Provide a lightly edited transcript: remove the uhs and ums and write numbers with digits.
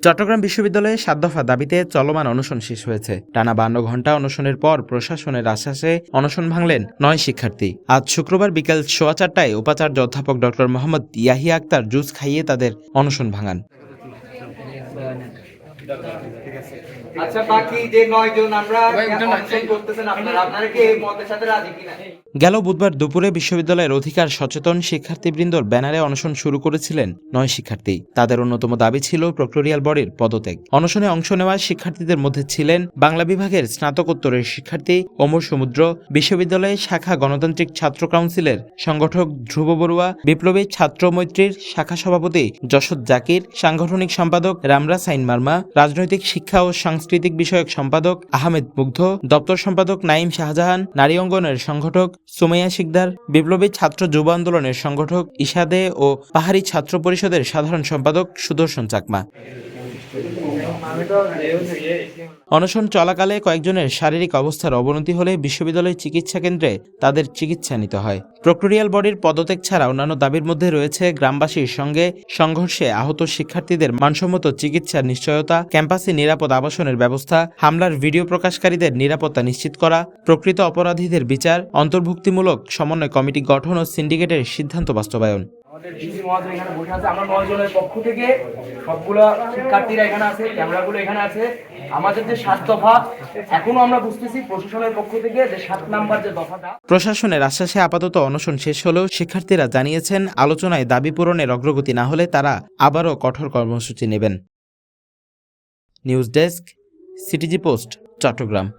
চট্টগ্রাম বিশ্ববিদ্যালয়ে ৭ দফা দাবিতে চলমান অনশন শেষ হয়েছে। টানা ৫২ ঘণ্টা অনশনের পর প্রশাসনের আশ্বাসে অনশন ভাঙলেন ৯ শিক্ষার্থী। আজ শুক্রবার বিকেল 4:15টায় উপাচার্য অধ্যাপক ডক্টর মোহাম্মদ ইয়াহিয়া আক্তার জুস খাইয়ে তাদের অনশন ভাঙান। আচ্ছা, বাকি যে ৯ জন আমরা অনশন করতেছেন, আপনারা কি এই মতের সাথে রাজি কিনা? গেল বুধবার দুপুরে বিশ্ববিদ্যালয়ের অধিকার সচেতন শিক্ষার্থীবৃন্দর ব্যানারে অনশন শুরু করেছিলেন ৯ শিক্ষার্থী। তাদের অন্যতম দাবি ছিল প্রক্টোরিয়াল বডির পদত্যাগ। অনশনে অংশ নেওয়া শিক্ষার্থীদের মধ্যে ছিলেন বাংলা বিভাগের স্নাতকোত্তরের শিক্ষার্থী ওমর সমুদ্র, বিশ্ববিদ্যালয়ের শাখা গণতান্ত্রিক ছাত্র কাউন্সিলের সংগঠক ধ্রুব বড়ুয়া, বিপ্লবী ছাত্র মৈত্রীর শাখা সভাপতি যশোদ জাকির, সাংগঠনিক সম্পাদক রামরা সাইন মার্মা, রাজনৈতিক শিক্ষা ও সাংস্কৃতিক বিষয়ক সম্পাদক আহমেদ মুগ্ধ, দপ্তর সম্পাদক নাইম শাহজাহান, নারী অঙ্গনের সংগঠক সুমাইয়া শিকদার, বিপ্লবী ছাত্র যুব আন্দোলনের সংগঠক ইশাদে ও পাহাড়ি ছাত্র পরিষদের সাধারণ সম্পাদক সুদর্শন চাকমা। অনশন চলাকালে কয়েকজনের শারীরিক অবস্থার অবনতি হলে বিশ্ববিদ্যালয় চিকিৎসা কেন্দ্রে তাদের চিকিৎসা নিতে হয়। প্রক্টোরিয়াল বডির পদত্যাগ ছাড়া অন্যান্য দাবির মধ্যে রয়েছে গ্রামবাসীর সঙ্গে সংঘর্ষে আহত শিক্ষার্থীদের মানসম্মত চিকিৎসার নিশ্চয়তা, ক্যাম্পাসে নিরাপদ আবাসনের ব্যবস্থা, হামলার ভিডিও প্রকাশকারীদের নিরাপত্তা নিশ্চিত করা, প্রকৃত অপরাধীদের বিচার, অন্তর্ভুক্তিমূলক সমন্বয় কমিটি গঠন ও সিন্ডিকেটের সিদ্ধান্ত বাস্তবায়ন। আমাদের ডিসি মহোদয় এখানে বসে আছে, আমরা ৯ জনের পক্ষ থেকে সবগুলো শিক্ষার্থীরা এখানে আছে, ক্যামেরাগুলো এখানে আছে। আমাদের যে ৭ দফা এখনো আমরা বুঝতেছি প্রশাসনের পক্ষ থেকে যে ৭ নাম্বার যে দফাটা। প্রশাসনের আশ্বাসে আপাতত অনশন শেষ হলেও শিক্ষার্থীরা জানিয়েছেন আলোচনায় দাবি পূরণের অগ্রগতি না হলে তারা আবারও কঠোর কর্মসূচি নেবেন। News desk, CTG post, Chittagong.